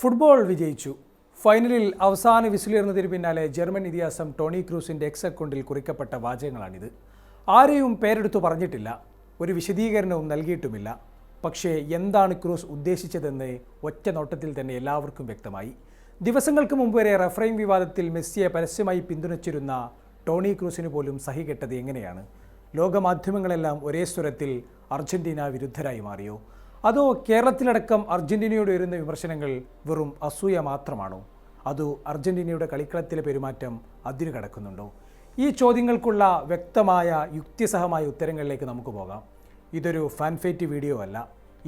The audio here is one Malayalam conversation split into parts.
ഫുട്ബോൾ വിജയിച്ചു. ഫൈനലിൽ അവസാന വിസിലുയർന്നതിന് പിന്നാലെ ജർമ്മൻ ഇതിഹാസം ടോണി ക്രൂസിൻ്റെ എക്സ് അക്കൗണ്ടിൽ കുറിക്കപ്പെട്ട വാചകങ്ങളാണിത്. ആരെയും പേരെടുത്തു പറഞ്ഞിട്ടില്ല, ഒരു വിശദീകരണവും നൽകിയിട്ടുമില്ല. പക്ഷേ എന്താണ് ക്രൂസ് ഉദ്ദേശിച്ചതെന്ന് ഒറ്റ നോട്ടത്തിൽ തന്നെ എല്ലാവർക്കും വ്യക്തമായി. ദിവസങ്ങൾക്ക് മുമ്പ് വരെ റഫറിംഗ് വിവാദത്തിൽ മെസ്സിയെ പരസ്യമായി പിന്തുണച്ചിരുന്ന ടോണി ക്രൂസിന് പോലും സഹികെട്ടത് എങ്ങനെയാണ്? ലോകമാധ്യമങ്ങളെല്ലാം ഒരേ സ്വരത്തിൽ അർജന്റീന വിരുദ്ധരായി മാറിയോ? അതോ കേരളത്തിലടക്കം അർജന്റീനയോട് വരുന്ന വിമർശനങ്ങൾ വെറും അസൂയ മാത്രമാണോ? അതോ അർജന്റീനയുടെ കളിക്കളത്തിലെ പെരുമാറ്റം അതിരു കടക്കുന്നുണ്ടോ? ഈ ചോദ്യങ്ങൾക്കുള്ള വ്യക്തമായ യുക്തിസഹമായ ഉത്തരങ്ങളിലേക്ക് നമുക്ക് പോകാം. ഇതൊരു ഫാൻഫേറ്റ് വീഡിയോ അല്ല,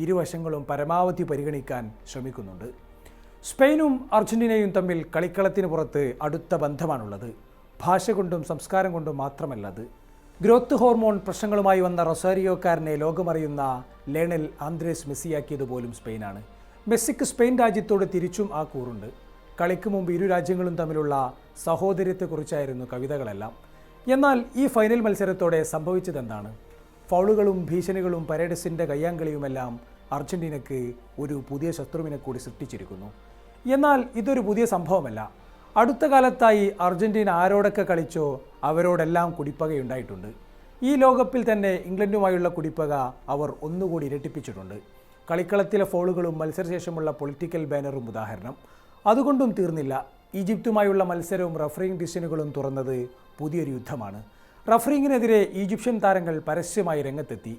ഇരുവശങ്ങളും പരമാവധി പരിഗണിക്കാൻ ശ്രമിക്കുന്നുണ്ട്. സ്പെയിനും അർജന്റീനയും തമ്മിൽ കളിക്കളത്തിന് പുറത്ത് അടുത്ത ബന്ധമാണുള്ളത്. ഭാഷ കൊണ്ടും സംസ്കാരം കൊണ്ടും മാത്രമല്ലത്. ഗ്രോത്ത് ഹോർമോൺ പ്രശ്നങ്ങളുമായി വന്ന റൊസാരിയോക്കാരനെ ലോകമറിയുന്ന ലയണൽ ആന്ദ്രേസ് മെസ്സിയാക്കിയതുപോലും സ്പെയിനാണ്. മെസ്സിക്ക് സ്പെയിൻ രാജ്യത്തോട് തിരിച്ചും ആ കൂറുണ്ട്. കളിക്ക് മുമ്പ് ഇരു രാജ്യങ്ങളും തമ്മിലുള്ള സഹോദര്യത്തെക്കുറിച്ചായിരുന്നു കവിതകളെല്ലാം. എന്നാൽ ഈ ഫൈനൽ മത്സരത്തോടെ സംഭവിച്ചതെന്താണ്? ഫൗളുകളും ഭീഷണികളും പരേഡസിൻ്റെ കയ്യാങ്കളിയുമെല്ലാം അർജന്റീനയ്ക്ക് ഒരു പുതിയ ശത്രുവിനെ കൂടി സൃഷ്ടിച്ചിരിക്കുന്നു. എന്നാൽ ഇതൊരു പുതിയ സംഭവമല്ല. അടുത്ത കാലത്തായി അർജന്റീന ആരോടൊക്കെ കളിച്ചോ അവരോടെല്ലാം കുടിപ്പകയുണ്ടായിട്ടുണ്ട്. ഈ ലോകകപ്പിൽ തന്നെ ഇംഗ്ലണ്ടുമായുള്ള കുടിപ്പക അവർ ഒന്നുകൂടി ഇരട്ടിപ്പിച്ചിട്ടുണ്ട്. കളിക്കളത്തിലെ ഫൗളുകളും മത്സരശേഷമുള്ള പൊളിറ്റിക്കൽ ബാനറും ഉദാഹരണം. അതുകൊണ്ടും തീർന്നില്ല. ഈജിപ്തുമായുള്ള മത്സരവും റഫറിംഗ് ഡിസിഷനുകളും തുറന്നത് പുതിയൊരു യുദ്ധമാണ്. റഫറിങ്ങിനെതിരെ ഈജിപ്ഷ്യൻ താരങ്ങൾ പരസ്യമായി രംഗത്തെത്തി.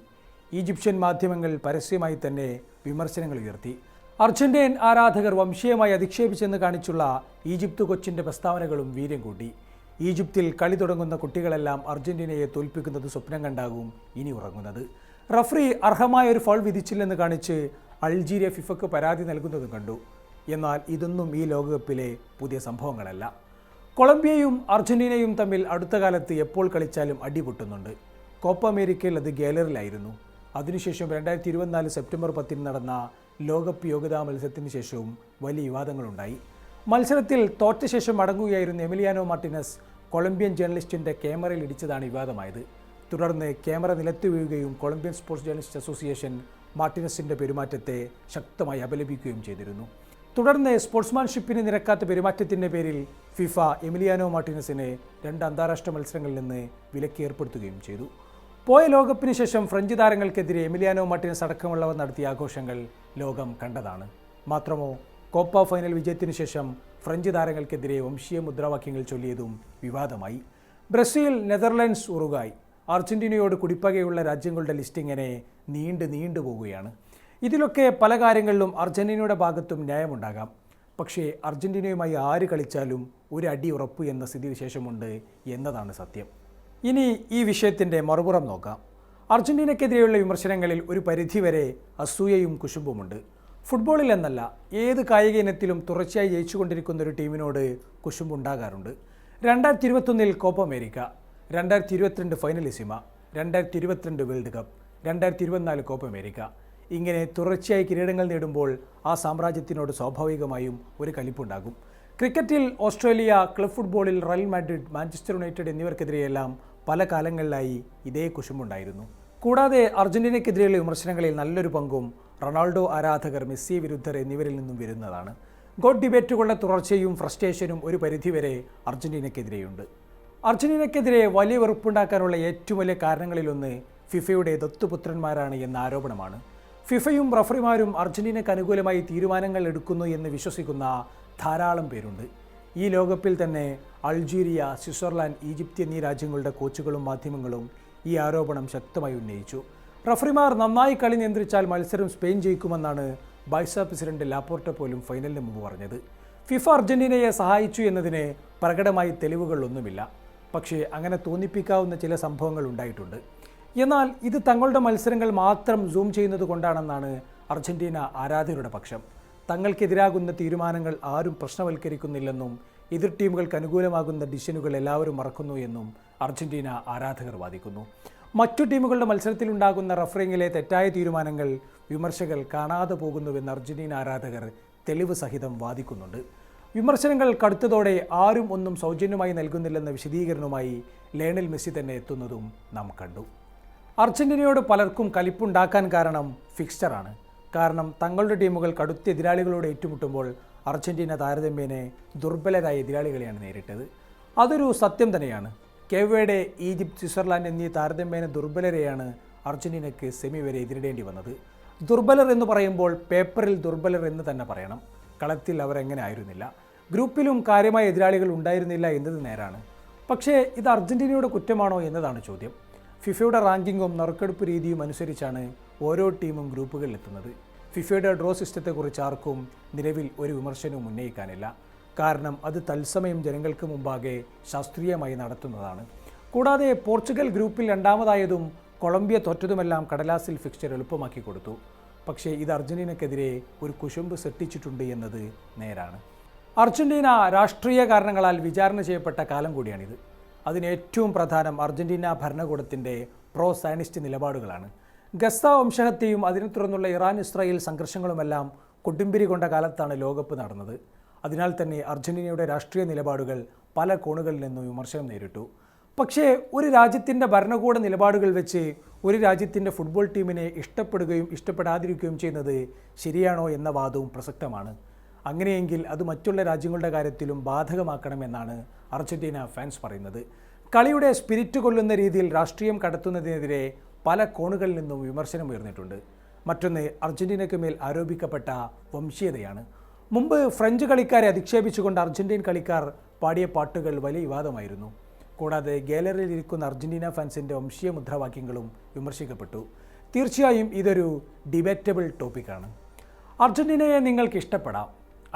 ഈജിപ്ഷ്യൻ മാധ്യമങ്ങൾ പരസ്യമായി തന്നെ വിമർശനങ്ങൾ ഉയർത്തി. അർജന്റീൻ ആരാധകർ വംശീയമായി അധിക്ഷേപിച്ചെന്ന് കാണിച്ചുള്ള ഈജിപ്ത് കൊച്ചിൻ്റെ പ്രസ്താവനകളും വീര്യം കൂട്ടി. ഈജിപ്തിൽ കളി തുടങ്ങുന്ന കുട്ടികളെല്ലാം അർജന്റീനയെ തോൽപ്പിക്കുന്നത് സ്വപ്നം കണ്ടാകും ഇനി ഉറങ്ങുന്നത്. റഫറി അർഹമായ ഒരു ഫൗൾ വിധിച്ചില്ലെന്ന് കാണിച്ച് അൾജീരിയ ഫിഫയ്ക്ക് പരാതി നൽകുന്നതും കണ്ടു. എന്നാൽ ഇതൊന്നും ഈ ലോകകപ്പിലെ പുതിയ സംഭവങ്ങളല്ല. കൊളംബിയയും അർജന്റീനയും തമ്മിൽ അടുത്ത കാലത്ത് എപ്പോൾ കളിച്ചാലും അടിപൊട്ടുന്നുണ്ട്. കോപ്പ അമേരിക്കയിൽ അത് ഗാലറിയിലായിരുന്നു. അതിനുശേഷം 2024 സെപ്റ്റംബർ 10 നടന്ന ലോകകപ്പ് യോഗ്യതാ മത്സരത്തിന് ശേഷവും വലിയ വിവാദങ്ങളുണ്ടായി. മത്സരത്തിൽ തോറ്റ ശേഷം മടങ്ങുകയായിരുന്ന എമിലിയാനോ മാർട്ടിനസ് കൊളംബിയൻ ജേർണലിസ്റ്റിൻ്റെ ക്യാമറയിൽ ഇടിച്ചതാണ് വിവാദമായത്. തുടർന്ന് ക്യാമറ നിലത്തു വീഴുകയും കൊളംബിയൻ സ്പോർട്സ് ജേർണലിസ്റ്റ് അസോസിയേഷൻ മാർട്ടിനസിൻ്റെ പെരുമാറ്റത്തെ ശക്തമായി അപലപിക്കുകയും ചെയ്തിരുന്നു. തുടർന്ന് സ്പോർട്സ്മാൻഷിപ്പിന് നിരക്കാത്ത പെരുമാറ്റത്തിൻ്റെ പേരിൽ ഫിഫ എമിലിയാനോ മാർട്ടിനസിനെ 2 അന്താരാഷ്ട്ര മത്സരങ്ങളിൽ നിന്ന് വിലക്ക് ഏർപ്പെടുത്തുകയും ചെയ്തു. പോയ ലോകകപ്പിന് ശേഷം ഫ്രഞ്ച് താരങ്ങൾക്കെതിരെ എമിലിയാനോ മാർട്ടിനസ് അടക്കമുള്ളവർ നടത്തിയ ആഘോഷങ്ങൾ ലോകം കണ്ടതാണ്. മാത്രമോ, കോപ്പ ഫൈനൽ വിജയത്തിനു ശേഷം ഫ്രഞ്ച് താരങ്ങൾക്കെതിരെ വംശീയ മുദ്രാവാക്യങ്ങൾ ചൊല്ലിയതും വിവാദമായി. ബ്രസീൽ, നെതർലൻഡ്സ്, ഉറുഗ്വായ്, അർജന്റീനയോട് കുടിപ്പകയുള്ള രാജ്യങ്ങളുടെ ലിസ്റ്റ് ഇങ്ങനെ നീണ്ടു പോവുകയാണ്. ഇതിലൊക്കെ പല കാര്യങ്ങളിലും അർജന്റീനയുടെ ഭാഗത്തും ന്യായമുണ്ടാകാം. പക്ഷേ അർജന്റീനയുമായി ആര് കളിച്ചാലും ഒരു അടി ഉറപ്പ് എന്ന സ്ഥിതിവിശേഷമുണ്ട് എന്നതാണ് സത്യം. ഇനി ഈ വിഷയത്തിൻ്റെ മറുപുറം നോക്കാം. അർജന്റീനയ്ക്കെതിരെയുള്ള വിമർശനങ്ങളിൽ ഒരു പരിധിവരെ അസൂയയും കുശുമ്പുമുണ്ട്. ഫുട്ബോളിൽ എന്നല്ല, ഏത് കായിക ഇനത്തിലും തുടർച്ചയായി ജയിച്ചുകൊണ്ടിരിക്കുന്ന ഒരു ടീമിനോട് കുശുമ്പുണ്ടാകാറുണ്ട്. 2021 Copa America, 2022 Finalissima, 2022 world cup, 2024 Copa America. ഇങ്ങനെ തുടർച്ചയായി കിരീടങ്ങൾ നേടുമ്പോൾ ആ സാമ്രാജ്യത്തിനോട് സ്വാഭാവികമായും ഒരു കലിപ്പുണ്ടാകും. ക്രിക്കറ്റിൽ ഓസ്ട്രേലിയ, ക്ലബ് ഫുട്ബോളിൽ റയൽ മാഡ്രിഡ്, മാഞ്ചസ്റ്റർ യുണൈറ്റഡ് എന്നിവർക്കെതിരെയെല്ലാം പല കാലങ്ങളിലായി ഇതേ കുശുമ്പുണ്ടായിരുന്നു. കൂടാതെ അർജന്റീനയ്ക്കെതിരെയുള്ള വിമർശനങ്ങളിൽ നല്ലൊരു പങ്കും റൊണാൾഡോ ആരാധകർ, മെസ്സി വിരുദ്ധർ എന്നിവരിൽ നിന്നും വരുന്നതാണ്. ഗോട്ട് ഡിബേറ്റുകളുടെ തുടർച്ചയും ഫ്രസ്ട്രേഷനും ഒരു പരിധിവരെ അർജന്റീനയ്ക്കെതിരെയുണ്ട്. അർജന്റീനയ്ക്കെതിരെ വലിയ വെറുപ്പുണ്ടാക്കാനുള്ള ഏറ്റവും വലിയ കാരണങ്ങളിലൊന്ന് ഫിഫയുടെ ദത്തുപുത്രന്മാരാണ് എന്ന ആരോപണമാണ്. ഫിഫയും റഫറിമാരും അർജന്റീനയ്ക്ക് അനുകൂലമായി തീരുമാനങ്ങൾ എടുക്കുന്നു എന്ന് വിശ്വസിക്കുന്ന ധാരാളം പേരുണ്ട്. ഈ ലോകകപ്പിൽ തന്നെ അൾജീരിയ, സ്വിറ്റ്സർലാൻഡ്, ഈജിപ്ത് എന്നീ രാജ്യങ്ങളുടെ കോച്ചുകളും മാധ്യമങ്ങളും ഈ ആരോപണം ശക്തമായി ഉന്നയിച്ചു. റഫറിമാർ നന്നായി കളി നിയന്ത്രിച്ചാൽ മത്സരം സ്പെയിൻ ജയിക്കുമെന്നാണ് ബാഴ്സ പ്രസിഡന്റ് ലാപ്പോർട്ട പോലും ഫൈനലിന് മുമ്പ് പറഞ്ഞത്. ഫിഫ അർജന്റീനയെ സഹായിച്ചു എന്നതിന് പ്രകടമായി തെളിവുകളൊന്നുമില്ല. പക്ഷേ അങ്ങനെ തോന്നിപ്പിക്കാവുന്ന ചില സംഭവങ്ങൾ ഉണ്ടായിട്ടുണ്ട്. എന്നാൽ ഇത് തങ്ങളുടെ മത്സരങ്ങൾ മാത്രം സൂം ചെയ്യുന്നത് കൊണ്ടാണെന്നാണ് അർജന്റീന ആരാധകരുടെ പക്ഷം. തങ്ങൾക്കെതിരാകുന്ന തീരുമാനങ്ങൾ ആരും പ്രശ്നവൽക്കരിക്കുന്നില്ലെന്നും എതിർ ടീമുകൾക്ക് അനുകൂലമാകുന്ന ഡിസിഷനുകൾ എല്ലാവരും മറക്കുന്നു എന്നും അർജന്റീന ആരാധകർ വാദിക്കുന്നു. മറ്റു ടീമുകളുടെ മത്സരത്തിലുണ്ടാകുന്ന റഫറിങ്ങിലെ തെറ്റായ തീരുമാനങ്ങൾ വിമർശകർ കാണാതെ പോകുന്നുവെന്ന് അർജന്റീന ആരാധകർ തെളിവ് സഹിതം വാദിക്കുന്നുണ്ട്. വിമർശനങ്ങൾ കടുത്തതോടെ ആരും ഒന്നും സൗജന്യമായി നൽകുന്നില്ലെന്ന വിശദീകരണവുമായി ലയണൽ മെസ്സി തന്നെ എത്തുന്നതും നാം കണ്ടു. അർജന്റീനയോട് പലർക്കും കലിപ്പുണ്ടാക്കാൻ കാരണം ഫിക്സ്ചറാണ്. കാരണം തങ്ങളുടെ ടീമുകൾ കടുത്ത എതിരാളികളോട് ഏറ്റുമുട്ടുമ്പോൾ അർജന്റീന താരതമ്യേന ദുർബലരായ എതിരാളികളെയാണ് നേരിട്ടത്. അതൊരു സത്യം തന്നെയാണ്. കേവേഡെ, ഈജിപ്ത്, സ്വിറ്റ്സർലാൻഡ് എന്നീ താരതമ്യേന ദുർബലരെയാണ് അർജന്റീനയ്ക്ക് സെമി വരെ എതിരിടേണ്ടി വന്നത്. ദുർബലർ എന്ന് പറയുമ്പോൾ പേപ്പറിൽ ദുർബലർ എന്ന് തന്നെ പറയണം. കളത്തിൽ അവരെങ്ങനെ ആയിരുന്നില്ല. ഗ്രൂപ്പിലും കാര്യമായ എതിരാളികൾ ഉണ്ടായിരുന്നില്ല എന്നത് നേരാണ്. പക്ഷേ ഇത് അർജന്റീനയുടെ കുറ്റമാണോ എന്നതാണ് ചോദ്യം. ഫിഫയുടെ റാങ്കിങ്ങും നറുക്കെടുപ്പ് രീതിയും അനുസരിച്ചാണ് ഓരോ ടീമും ഗ്രൂപ്പുകളിലെത്തുന്നത്. ഫിഫയുടെ ഡ്രോ സിസ്റ്റത്തെക്കുറിച്ച് ആർക്കും നിലവിൽ ഒരു വിമർശനവും ഉന്നയിക്കാനില്ല. കാരണം അത് തത്സമയം ജനങ്ങൾക്ക് മുമ്പാകെ ശാസ്ത്രീയമായി നടത്തുന്നതാണ്. കൂടാതെ പോർച്ചുഗൽ ഗ്രൂപ്പിൽ രണ്ടാമതായതും കൊളംബിയ തോറ്റതുമെല്ലാം കടലാസിൽ ഫിക്സ്ചർ എളുപ്പമാക്കി കൊടുത്തു. പക്ഷേ ഇത് അർജന്റീനയ്ക്കെതിരെ ഒരു കുശുമ്പ് സൃഷ്ടിച്ചിട്ടുണ്ട് എന്നത് നേരാണ്. അർജന്റീന രാഷ്ട്രീയ കാരണങ്ങളാൽ വിചാരണ ചെയ്യപ്പെട്ട കാലം കൂടിയാണിത്. അതിന് ഏറ്റവും പ്രധാനം അർജന്റീന ഭരണകൂടത്തിൻ്റെ പ്രോ സയനിസ്റ്റ് നിലപാടുകളാണ്. ഗസ വംശഹത്യയും അതിനെ തുടർന്നുള്ള ഇറാൻ-ഇസ്രായേൽ സംഘർഷങ്ങളുമെല്ലാം കൊടുമ്പിരി കൊണ്ട കാലത്താണ് ലോകകപ്പ് നടന്നത്. അതിനാൽ തന്നെ അർജന്റീനയുടെ രാഷ്ട്രീയ നിലപാടുകൾ പല കോണുകളിൽ നിന്നും വിമർശനം നേരിട്ടു. പക്ഷേ ഒരു രാജ്യത്തിൻ്റെ ഭരണകൂട നിലപാടുകൾ വെച്ച് ഒരു രാജ്യത്തിൻ്റെ ഫുട്ബോൾ ടീമിനെ ഇഷ്ടപ്പെടുകയും ഇഷ്ടപ്പെടാതിരിക്കുകയും ചെയ്യുന്നത് ശരിയാണോ എന്ന വാദവും പ്രസക്തമാണ്. അങ്ങനെയെങ്കിൽ അത് മറ്റുള്ള രാജ്യങ്ങളുടെ കാര്യത്തിലും ബാധകമാക്കണമെന്നാണ് അർജന്റീന ഫാൻസ് പറയുന്നത്. കളിയുടെ സ്പിരിറ്റ് കൊല്ലുന്ന രീതിയിൽ രാഷ്ട്രീയം കടത്തുന്നതിനെതിരെ പല കോണുകളിൽ നിന്നും വിമർശനം ഉയർന്നിട്ടുണ്ട്. മറ്റൊന്ന് അർജന്റീനയ്ക്ക് മേൽ ആരോപിക്കപ്പെട്ട വംശീയതയാണ്. മുമ്പ് ഫ്രഞ്ച് കളിക്കാരെ അധിക്ഷേപിച്ചുകൊണ്ട് അർജന്റീൻ കളിക്കാർ പാടിയ പാട്ടുകൾ വലിയ വിവാദമായിരുന്നു. കൂടാതെ ഗാലറിയിൽ ഇരിക്കുന്ന അർജന്റീന ഫാൻസിൻ്റെ വംശീയ മുദ്രാവാക്യങ്ങളും വിമർശിക്കപ്പെട്ടു. തീർച്ചയായും ഇതൊരു ഡിബേറ്റബിൾ ടോപ്പിക്കാണ്. അർജന്റീനയെ നിങ്ങൾക്ക് ഇഷ്ടപ്പെടാം,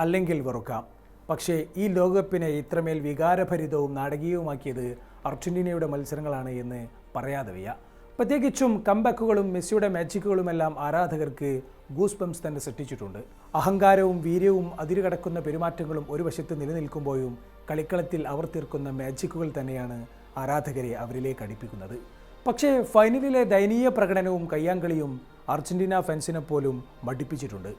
അല്ലെങ്കിൽ വെറുക്കാം. പക്ഷേ ഈ ലോകകപ്പിനെ ഇത്രമേൽ വികാരഭരിതവും നാടകീയവുമാക്കിയത് അർജന്റീനയുടെ മത്സരങ്ങളാണ് എന്ന് പറയാതെ വയ്യ. പ്രത്യേകിച്ചും കംബാക്കുകളും മെസ്സിയുടെ മാജിക്കുകളുമെല്ലാം ആരാധകർക്ക് ഗൂസ് ബംസ് തന്നെ സൃഷ്ടിച്ചിട്ടുണ്ട്. അഹങ്കാരവും വീര്യവും അതിരുകടക്കുന്ന പെരുമാറ്റങ്ങളും ഒരു വശത്ത് നിലനിൽക്കുമ്പോഴും കളിക്കളത്തിൽ അവർ തീർക്കുന്ന മാജിക്കുകൾ തന്നെയാണ് ആരാധകരെ അവരിലേക്ക് അടുപ്പിക്കുന്നത്. പക്ഷേ ഫൈനലിലെ ദയനീയ പ്രകടനവും കയ്യാങ്കളിയും അർജന്റീന ഫാൻസിനെ പോലും മടുപ്പിച്ചിട്ടുണ്ട്.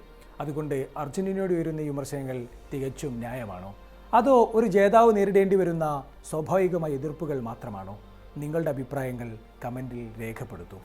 അതുകൊണ്ട് അർജന്റീനയോട് വരുന്ന വിമർശനങ്ങൾ തികച്ചും ന്യായമാണോ? അതോ ഒരു ജേതാവ് നേരിടേണ്ടി വരുന്ന സ്വാഭാവികമായ എതിർപ്പുകൾ മാത്രമാണോ? നിങ്ങളുടെ അഭിപ്രായങ്ങൾ കമൻറ്റിൽ രേഖപ്പെടുത്തൂ.